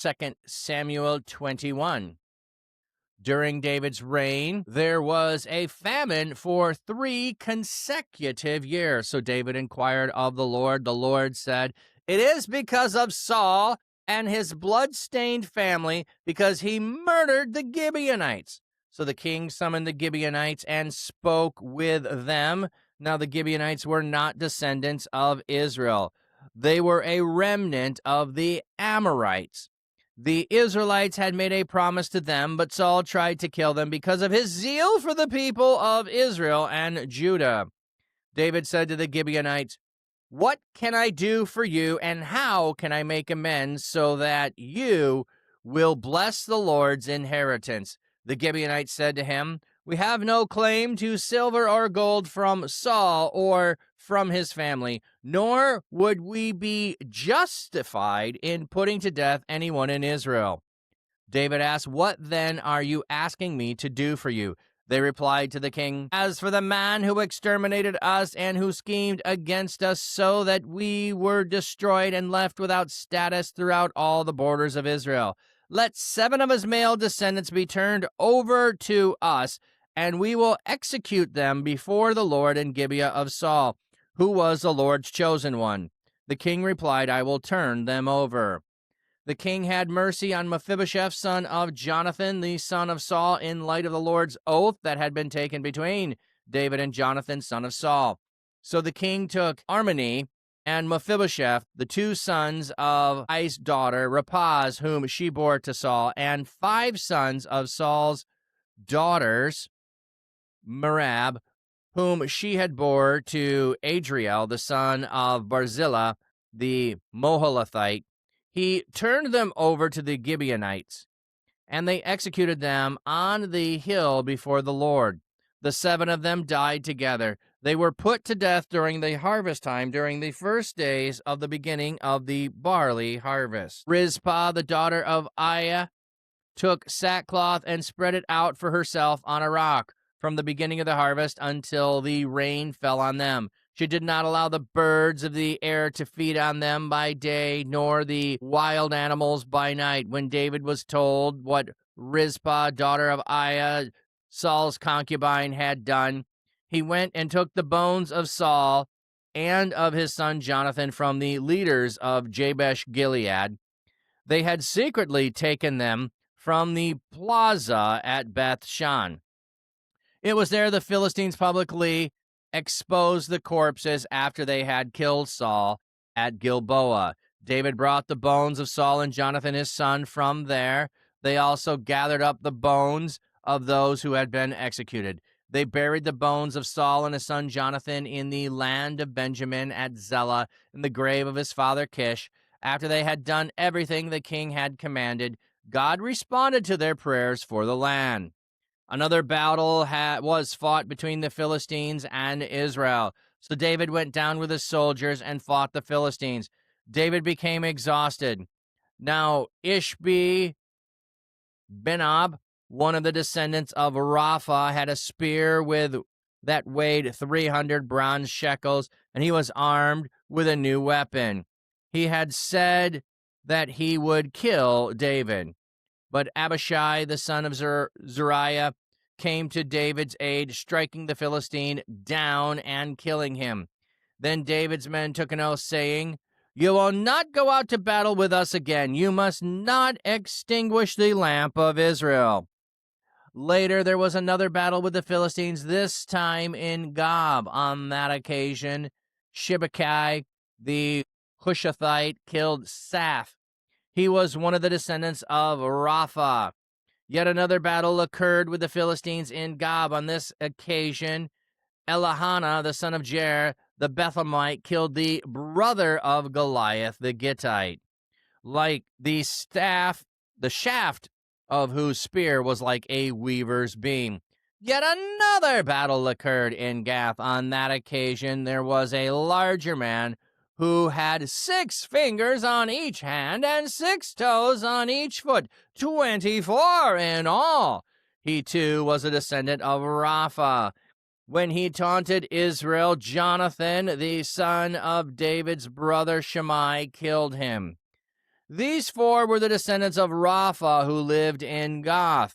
2 Samuel 21. During David's reign, there was a famine for 3 consecutive years. So David inquired of the Lord. The Lord said, "It is because of Saul and his blood-stained family, because he murdered the Gibeonites." So the king summoned the Gibeonites and spoke with them. Now the Gibeonites were not descendants of Israel. They were a remnant of the Amorites. The Israelites had made a promise to them, but Saul tried to kill them because of his zeal for the people of Israel and Judah. David said to the Gibeonites, "What can I do for you, and how can I make amends so that you will bless the Lord's inheritance?" The Gibeonites said to him, "We have no claim to silver or gold from Saul or from his family, nor would we be justified in putting to death anyone in Israel." David asked, "What then are you asking me to do for you?" They replied to the king, "As for the man who exterminated us and who schemed against us so that we were destroyed and left without status throughout all the borders of Israel, let 7 of his male descendants be turned over to us, and we will execute them before the Lord in Gibeah of Saul, who was the Lord's chosen one." The king replied, "I will turn them over." The king had mercy on Mephibosheth, son of Jonathan, the son of Saul, in light of the Lord's oath that had been taken between David and Jonathan, son of Saul. So the king took Armoni and Mephibosheth, the 2 sons of Ai's daughter, Rizpah, whom she bore to Saul, and 5 sons of Saul's daughters, Merab, whom she had bore to Adriel, the son of Barzillai, the Maholathite. He turned them over to the Gibeonites, and they executed them on the hill before the Lord. The 7 of them died together. They were put to death during the harvest time, during the first days of the beginning of the barley harvest. Rizpah, the daughter of Aiah, took sackcloth and spread it out for herself on a rock from the beginning of the harvest until the rain fell on them. She did not allow the birds of the air to feed on them by day, nor the wild animals by night. When David was told what Rizpah, daughter of Aiah, Saul's concubine, had done, he went and took the bones of Saul and of his son Jonathan from the leaders of Jabesh Gilead. They had secretly taken them from the plaza at Beth Shan. It was there the Philistines publicly exposed the corpses after they had killed Saul at Gilboa. David brought the bones of Saul and Jonathan his son from there. They also gathered up the bones of those who had been executed. They buried the bones of Saul and his son Jonathan in the land of Benjamin at Zelah, in the grave of his father Kish. After they had done everything the king had commanded, God responded to their prayers for the land. Another battle was fought between the Philistines and Israel. So David went down with his soldiers and fought the Philistines. David became exhausted. Now Ishbi Benob, one of the descendants of Rapha, had a spear that weighed 300 bronze shekels, and he was armed with a new weapon. He had said that he would kill David. But Abishai, the son of Zeruiah, came to David's aid, striking the Philistine down and killing him. Then David's men took an oath, saying, "You will not go out to battle with us again. You must not extinguish the lamp of Israel." Later, there was another battle with the Philistines, this time in Gob. On that occasion, Shibbekai, the Hushathite, killed Saph. He was one of the descendants of Rapha. Yet another battle occurred with the Philistines in Gob. On this occasion, Elhanan, the son of Jair, the Bethlehemite, killed the brother of Goliath, the Gittite. Like the shaft of whose spear was like a weaver's beam. Yet another battle occurred in Gath. On that occasion, there was a larger man who had 6 fingers on each hand and 6 toes on each foot, 24 in all. He too was a descendant of Rapha. When he taunted Israel, Jonathan, the son of David's brother Shimei, killed him. These four were the descendants of Rapha who lived in Gath.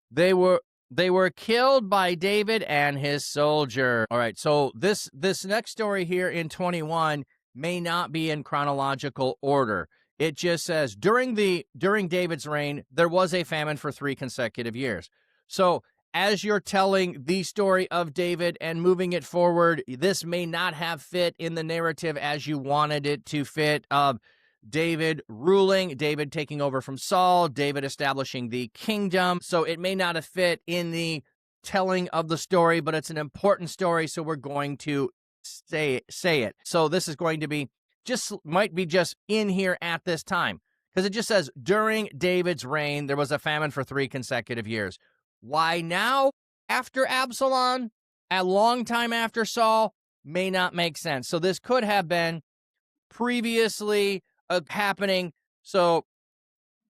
They were killed by David and his soldier. All right, so this next story here in 21 may not be in chronological order. It just says during David's reign, there was a famine for 3 consecutive years. So as you're telling the story of David and moving it forward, this may not have fit in the narrative as you wanted it to fit. David ruling, David taking over from Saul, David establishing the kingdom. So it may not have fit in the telling of the story, but it's an important story, so we're going to say it. So this is going to be might be just in here at this time, because it just says during David's reign, there was a famine for 3 consecutive years. Why now, after Absalom, a long time after Saul, may not make sense. So this could have been previously happening. So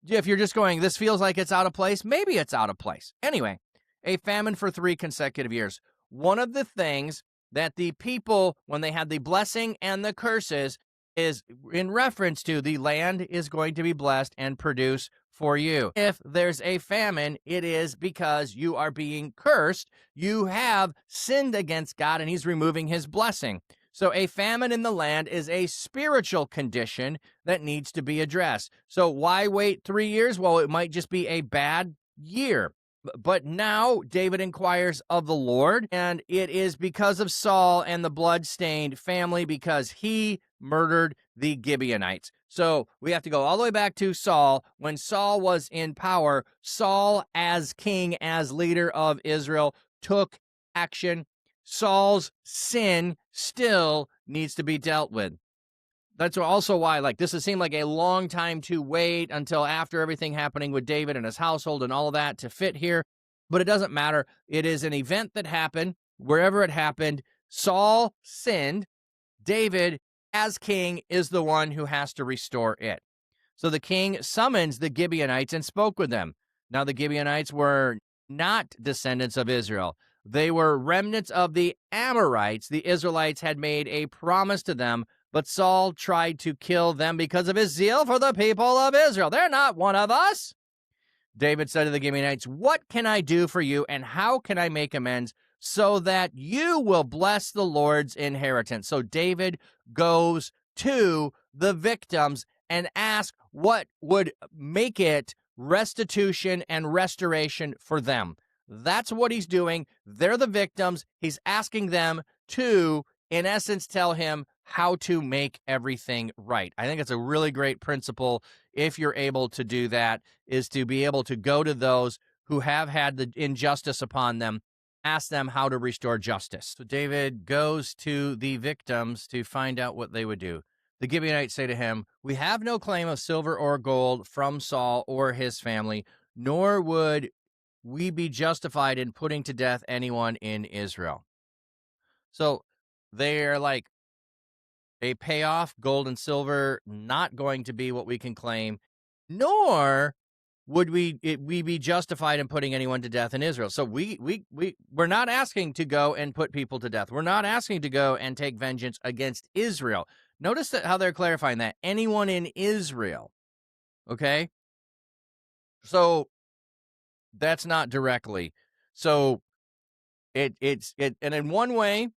if you're just going, this feels like it's out of place, maybe it's out of place. Anyway, a famine for 3 consecutive years. One of the things that the people, when they had the blessing and the curses, is in reference to the land is going to be blessed and produce for you. If there's a famine, it is because you are being cursed. You have sinned against God, and he's removing his blessing. So a famine in the land is a spiritual condition that needs to be addressed. So why wait 3 years? Well, it might just be a bad year. But now David inquires of the Lord, and it is because of Saul and the blood-stained family, because he murdered the Gibeonites. So we have to go all the way back to Saul. When Saul was in power, Saul as king, as leader of Israel, took action. Saul's sin still needs to be dealt with. That's also why, this has seemed like a long time to wait until after everything happening with David and his household and all of that to fit here. But it doesn't matter. It is an event that happened. Wherever it happened, Saul sinned. David, as king, is the one who has to restore it. So the king summons the Gibeonites and spoke with them. Now, the Gibeonites were not descendants of Israel. They were remnants of the Amorites. The Israelites had made a promise to them, but Saul tried to kill them because of his zeal for the people of Israel. They're not one of us. David said to the Gibeonites, "What can I do for you, and how can I make amends so that you will bless the Lord's inheritance?" So David goes to the victims and asks what would make it restitution and restoration for them. That's what he's doing. They're the victims. He's asking them to, in essence, tell him how to make everything right. I think it's a really great principle, if you're able to do that, is to be able to go to those who have had the injustice upon them, ask them how to restore justice. So David goes to the victims to find out what they would do. The Gibeonites say to him, "We have no claim of silver or gold from Saul or his family, nor would we be justified in putting to death anyone in Israel." So they're like, a payoff, gold and silver, not going to be what we can claim, nor would we be justified in putting anyone to death in Israel. So we're not asking to go and put people to death. We're not asking to go and take vengeance against Israel. Notice how they're clarifying that. Anyone in Israel. Okay? So that's not directly. So and in one way,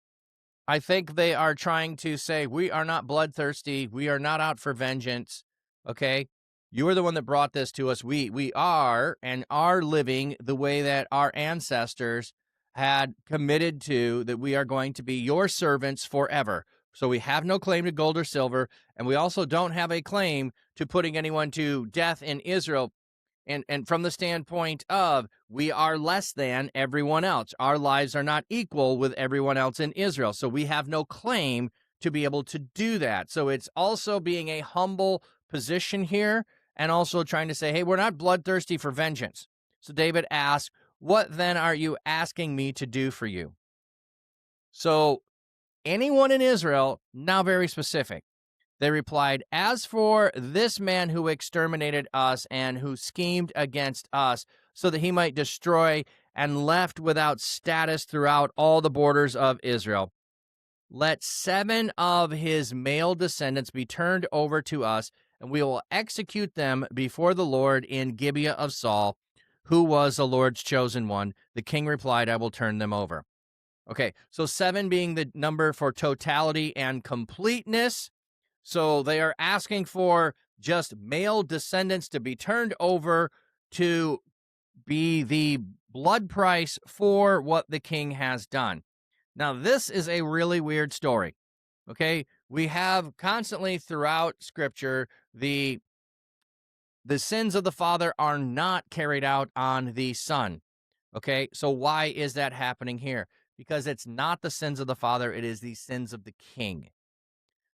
I think they are trying to say, we are not bloodthirsty. We are not out for vengeance. Okay? You are the one that brought this to us. We are and are living the way that our ancestors had committed to, that we are going to be your servants forever. So we have no claim to gold or silver, and we also don't have a claim to putting anyone to death in Israel. And from the standpoint of, we are less than everyone else. Our lives are not equal with everyone else in Israel. So we have no claim to be able to do that. So it's also being a humble position here, and also trying to say, hey, we're not bloodthirsty for vengeance. So David asks, what then are you asking me to do for you? So anyone in Israel, now very specific. They replied, "As for this man who exterminated us and who schemed against us so that he might destroy and left without status throughout all the borders of Israel, let 7 of his male descendants be turned over to us, and we will execute them before the Lord in Gibeah of Saul, who was the Lord's chosen one. The king replied, I will turn them over. Okay, so 7 being the number for totality and completeness. So they are asking for just male descendants to be turned over to be the blood price for what the king has done. Now, this is a really weird story. Okay, we have constantly throughout Scripture the sins of the father are not carried out on the son. Okay, so why is that happening here? Because it's not the sins of the father, it is the sins of the king.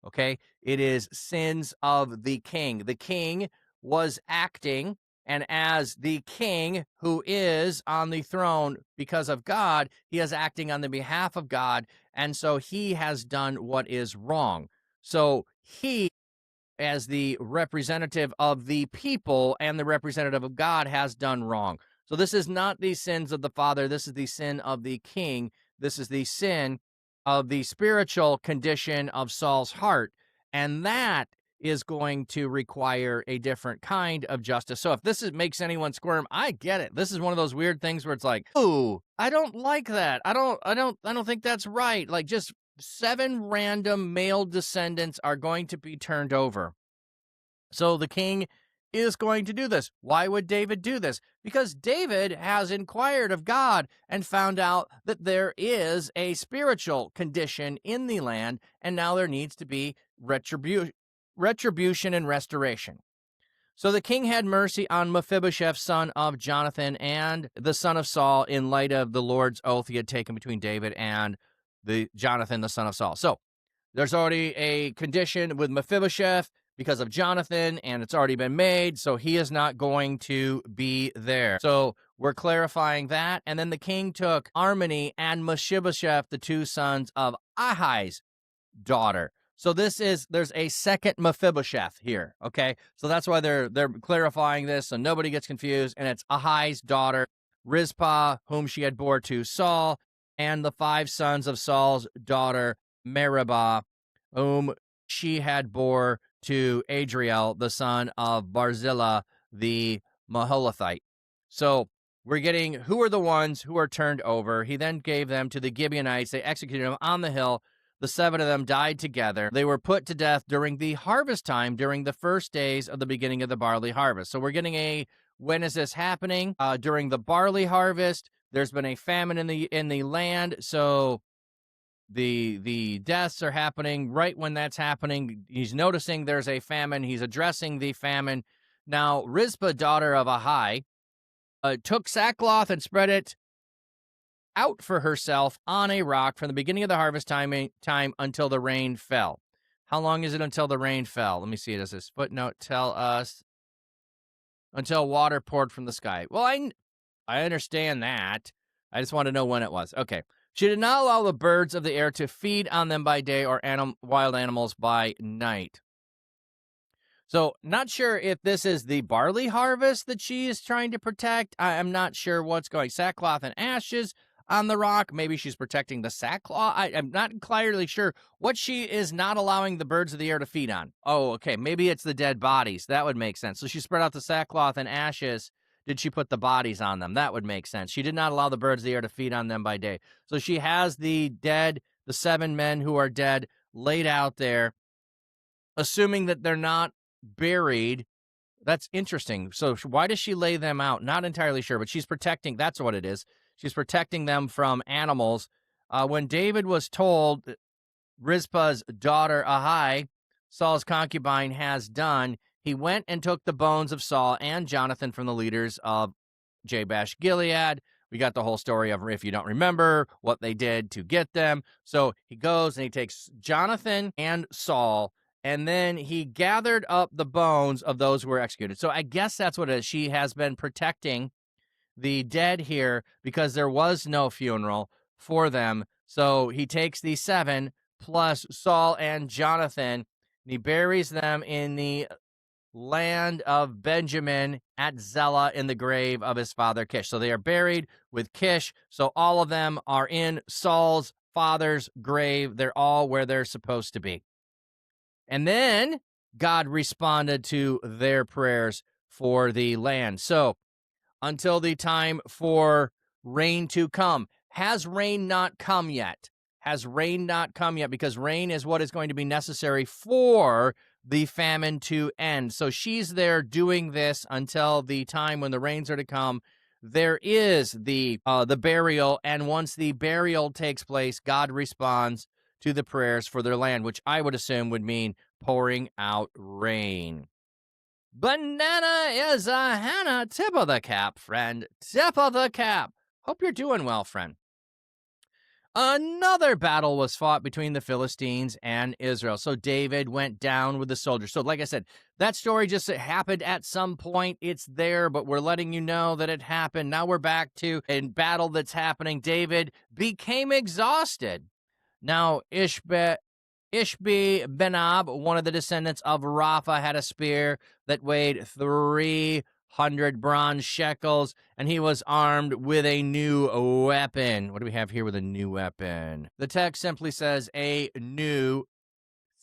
Okay, it is sins of the king. The king was acting, and as the king who is on the throne because of God, he is acting on the behalf of God, and so he has done what is wrong. So he, as the representative of the people and the representative of God, has done wrong. So this is not the sins of the father. This is the sin of the king. This is the sin of the spiritual condition of Saul's heart. And that is going to require a different kind of justice. So if makes anyone squirm, I get it. This is one of those weird things where it's like, ooh, I don't like that. I don't think that's right. Like, just 7 random male descendants are going to be turned over. So the king is going to do this. Why would David do this? Because David has inquired of God and found out that there is a spiritual condition in the land, and now there needs to be retribution and restoration. So the king had mercy on Mephibosheth, son of Jonathan, and the son of Saul, in light of the Lord's oath he had taken between David and Jonathan, the son of Saul. So there's already a condition with Mephibosheth because of Jonathan, and it's already been made, so he is not going to be there. So we're clarifying that. And then the king took Armoni and Mephibosheth, the 2 sons of Ahai's daughter. So there's a second Mephibosheth here, okay? So that's why they're clarifying this so nobody gets confused. And it's Ahai's daughter, Rizpah, whom she had bore to Saul, and the 5 sons of Saul's daughter, Meribah, whom she had bore to Adriel, the son of Barzillai, the Maholathite. So we're getting who are the ones who are turned over. He then gave them to the Gibeonites. They executed them on the hill. The 7 of them died together. They were put to death during the harvest time, during the first days of the beginning of the barley harvest. So we're getting when is this happening? During the barley harvest. There's been a famine in the land, so the deaths are happening right when that's happening. He's noticing there's a famine. He's addressing the famine. Now, Rizpah, daughter of Ahai, took sackcloth and spread it out for herself on a rock from the beginning of the harvest time until the rain fell. How long is it until the rain fell? Let me see. Does this footnote tell us? Until water poured from the sky. Well, I understand that. I just want to know when it was. Okay. She did not allow the birds of the air to feed on them by day or wild animals by night. So, not sure if this is the barley harvest that she is trying to protect. I'm not sure what's going. Sackcloth and ashes on the rock. Maybe she's protecting the sackcloth. I'm not entirely sure what she is not allowing the birds of the air to feed on. Oh, okay. Maybe it's the dead bodies. That would make sense. So she spread out the sackcloth and ashes. Did she put the bodies on them? That would make sense. She did not allow the birds of the air to feed on them by day. So she has the 7 men who are dead, laid out there, assuming that they're not buried. That's interesting. So why does she lay them out? Not entirely sure, but she's protecting. That's what it is. She's protecting them from animals. When David was told Rizpah's daughter Ahai, Saul's concubine, has done, he went and took the bones of Saul and Jonathan from the leaders of Jabesh Gilead. We got the whole story of, if you don't remember, what they did to get them. So he goes and he takes Jonathan and Saul, and then he gathered up the bones of those who were executed. So I guess that's what it is. She has been protecting the dead here because there was no funeral for them. So he takes the 7 plus Saul and Jonathan, and he buries them in the land of Benjamin at Zelah in the grave of his father Kish. So they are buried with Kish. So all of them are in Saul's father's grave. They're all where they're supposed to be. And then God responded to their prayers for the land. So, until the time for rain to come. Has rain not come yet? Has rain not come yet? Because rain is what is going to be necessary for the famine to end. So she's there doing this until the time when the rains are to come. There is the burial, and once the burial takes place, God responds to the prayers for their land, which I would assume would mean pouring out rain. Banana is a Hannah. Tip of the cap, friend. Tip of the cap. Hope you're doing well, friend. Another battle was fought between the Philistines and Israel. So David went down with the soldiers. So like I said, that story just happened at some point. It's there, but we're letting you know that it happened. Now we're back to a battle that's happening. David became exhausted. Now Ishbi-Benob, one of the descendants of Rapha, had a spear that weighed 300 bronze shekels, and he was armed with a new weapon. What do we have here with a new weapon? The text simply says a new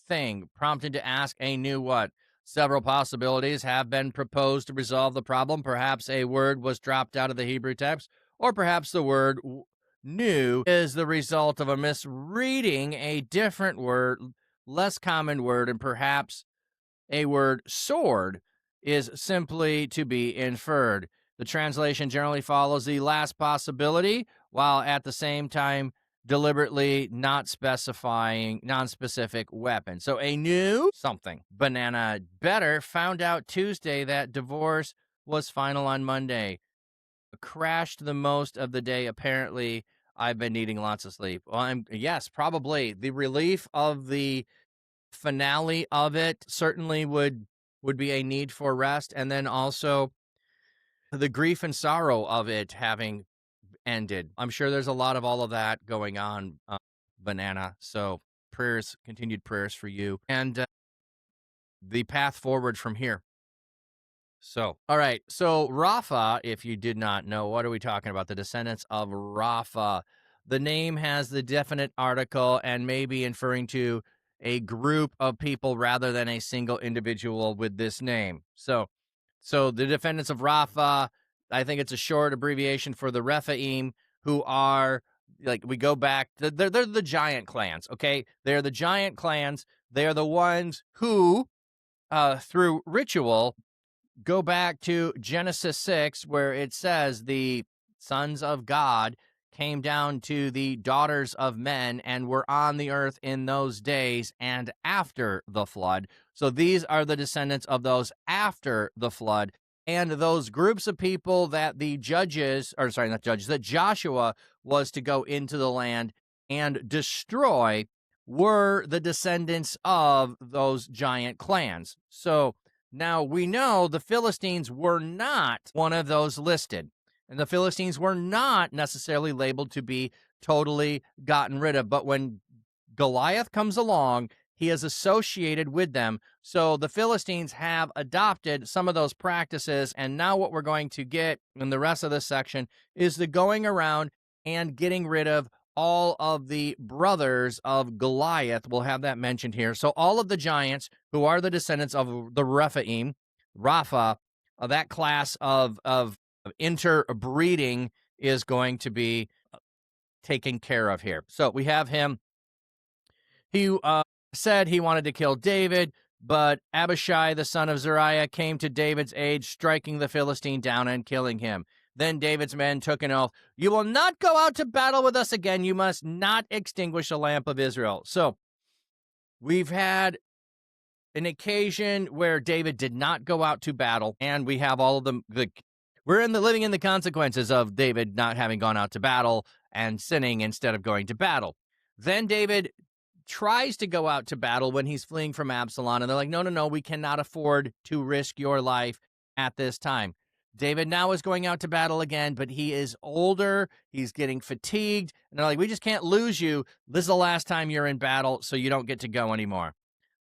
thing, prompted to ask a new what? Several possibilities have been proposed to resolve the problem. Perhaps a word was dropped out of the Hebrew text, or perhaps the word new is the result of a misreading a different word, less common word, and perhaps a word sword is simply to be inferred. The translation generally follows the last possibility, while at the same time deliberately not specifying non-specific weapon. So a new something. Banana Better found out Tuesday that divorce was final on Monday. Crashed the most of the day. Apparently, I've been needing lots of sleep. Well, yes, probably the relief of the finale of it certainly would be a need for rest, and then also the grief and sorrow of it having ended. I'm sure there's a lot of all of that going on, Banana. So continued prayers for you, and the path forward from here. So, all right. So, Rapha, if you did not know, what are we talking about? The descendants of Rapha. The name has the definite article and may be inferring to a group of people rather than a single individual with this name. So the descendants of Rapha, I think it's a short abbreviation for the Rephaim, who are, like, we go back, they're the giant clans, okay? They're the giant clans. They're the ones who, through ritual, go back to Genesis 6, where it says the sons of God came down to the daughters of men and were on the earth in those days and after the flood. So these are the descendants of those after the flood. And those groups of people that that Joshua was to go into the land and destroy were the descendants of those giant clans. So now, we know the Philistines were not one of those listed, and the Philistines were not necessarily labeled to be totally gotten rid of. But when Goliath comes along, he is associated with them. So the Philistines have adopted some of those practices, and now what we're going to get in the rest of this section is the going around and getting rid of all of the brothers of Goliath. We'll have that mentioned here. So all of the giants who are the descendants of the Rephaim, Rapha, that class of interbreeding is going to be taken care of here. So we have him. He said he wanted to kill David, but Abishai, the son of Zeruiah, came to David's aid, striking the Philistine down and killing him. Then David's men took an oath, "You will not go out to battle with us again. You must not extinguish the lamp of Israel." So we've had an occasion where David did not go out to battle, and we have all of them. We're living in the consequences of David not having gone out to battle and sinning instead of going to battle. Then David tries to go out to battle when he's fleeing from Absalom, and they're like, no, we cannot afford to risk your life at this time. David now is going out to battle again, but he is older, he's getting fatigued, and they're like, we just can't lose you. This is the last time you're in battle, so you don't get to go anymore.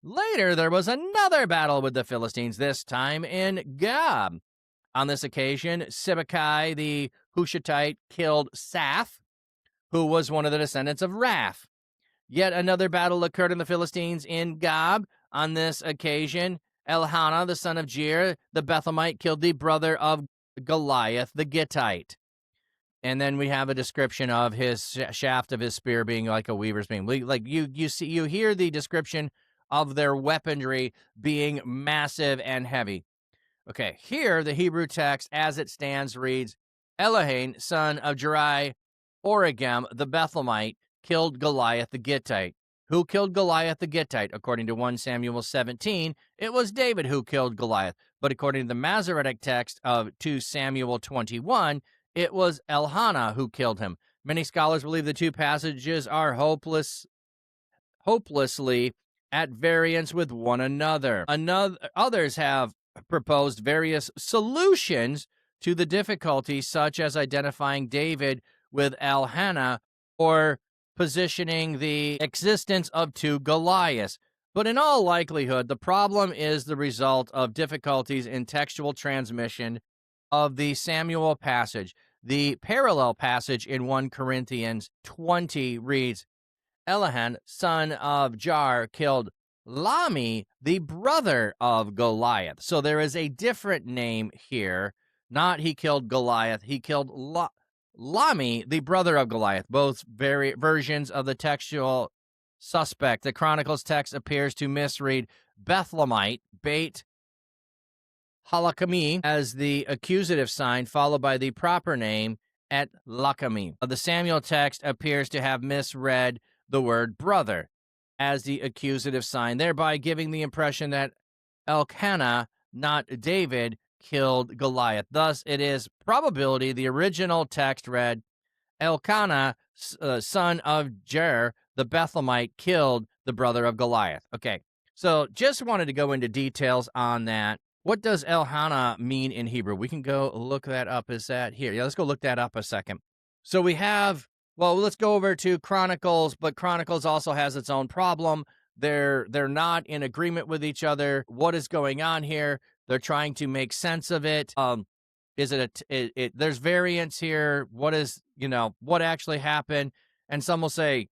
Later, there was another battle with the Philistines, this time in Gath. On this occasion, Sibbecai the Hushathite killed Saph, who was one of the descendants of Raph. Yet another battle occurred in the Philistines in Gob. On this occasion, Elhanan, the son of Jair, the Bethlehemite, killed the brother of Goliath, the Gittite. And then we have a description of his shaft of his spear being like a weaver's beam. Like you hear the description of their weaponry being massive and heavy. Okay, here the Hebrew text as it stands reads, Elhanan, son of Jerai, Oregem, the Bethlehemite, killed Goliath the Gittite. Who killed Goliath the Gittite? According to 1 Samuel 17, it was David who killed Goliath. But according to the Masoretic text of 2 Samuel 21, it was Elhanan who killed him. Many scholars believe the two passages are hopelessly at variance with one another. Others have proposed various solutions to the difficulty, such as identifying David with Elhanan or positioning the existence of two Goliaths. But in all likelihood, the problem is the result of difficulties in textual transmission of the Samuel passage. The parallel passage in 1 Corinthians 20 reads, Elhanan, son of Jair, killed Lami, the brother of Goliath. So there is a different name here. Not he killed Goliath, he killed Lami, the brother of Goliath. Both versions of the textual suspect. The Chronicles text appears to misread Bethlehemite, Beit Halakami, as the accusative sign, followed by the proper name at Lakami. The Samuel text appears to have misread the word brother as the accusative sign, thereby giving the impression that Elkanah, not David, killed Goliath. Thus, it is probability the original text read, Elkanah, son of Jair, the Bethlehemite, killed the brother of Goliath. Okay, so just wanted to go into details on that. What does Elhanan mean in Hebrew? We can go look that up. Is that here? Yeah, let's go look that up a second. So we have, well, let's go over to Chronicles, but Chronicles also has its own problem. They're not in agreement with each other. What is going on here? They're trying to make sense of it. Is it there's variance here? What is, what actually happened? And some will say,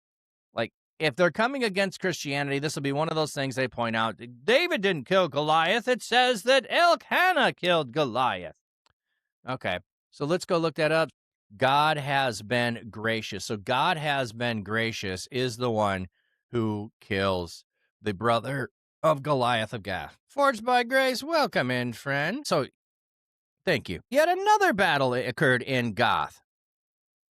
like, if they're coming against Christianity, this will be one of those things they point out. David didn't kill Goliath. It says that Elkanah killed Goliath. Okay, so let's go look that up. God has been gracious. So God has been gracious is the one who kills the brother of Goliath of Gath. Forged by grace, welcome in, friend. So, thank you. Yet another battle occurred in Gath.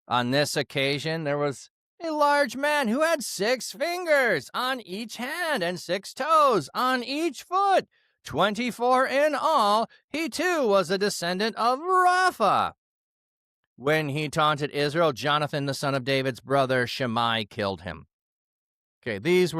On this occasion, there was a large man who had 6 fingers on each hand and 6 toes on each foot, 24 in all. He too was a descendant of Rapha. When he taunted Israel, Jonathan, the son of David's brother, Shimei, killed him. Okay, these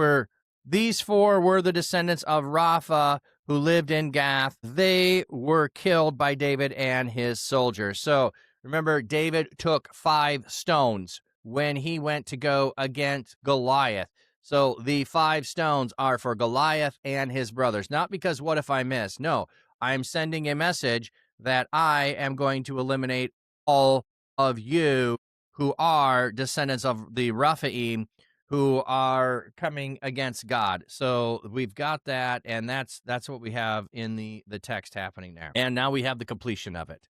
4 were the descendants of Rapha who lived in Gath. They were killed by David and his soldiers. So remember, David took 5 stones when he went to go against Goliath. So the 5 stones are for Goliath and his brothers. Not because what if I miss? No, I'm sending a message that I am going to eliminate all of you who are descendants of the Rephaim who are coming against God. So we've got that, and that's what we have in the text happening there. And now we have the completion of it.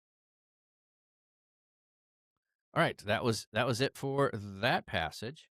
All right, that was it for that passage.